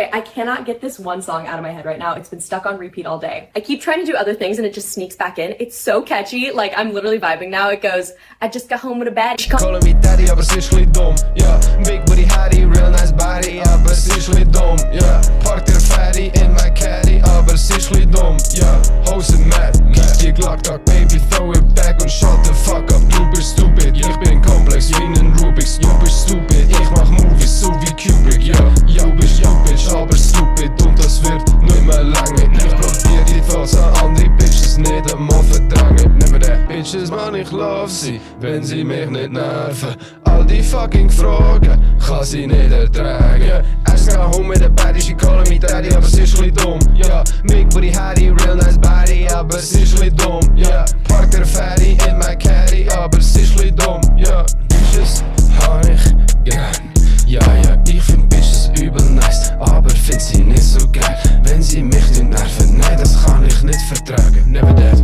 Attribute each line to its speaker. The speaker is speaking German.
Speaker 1: Okay, I cannot get this one song out of my head right now. It's been stuck on repeat all day. I keep trying to do other things and it just sneaks back in. It's so catchy. Like, I'm literally vibing now. It goes, I just got home with a bad.
Speaker 2: Calling me daddy, aber sie ist chli dumm, yeah. Big booty Hattie, real nice body, aber sie ist chli dumm, yeah. Park der Fatty in my caddy, aber sie ist chli dumm, yeah. Hose mad, kick die Glock, dog, baby, throw it back und shut the fuck up. Du bist stupid, ich bin komplex wie nen Rubik's. Du bist stupid, ich mach Movies so wie Kubrick, yeah. Du bist stupid, aber stupid und das wird nimmer lange. Ich probier die Falls an andere Bitches nicht einmal verdrängen. Nehmen die Bitches, man, ich love sie, wenn sie mich nicht nerven. All die fucking Fragen kann sie nicht ertragen. Erst geh home mit der Baddie, she calling me daddy, aber sie ist chli dumm, yeah. Big booty Hattie, real nice body, aber sie ist chli dumm, yeah. Park der Fatty in my caddy, aber sie ist chli dumm, yeah. Bitches hab ich gern, ja, ja, ich find Bitches übel nice, aber find sie nicht so geil.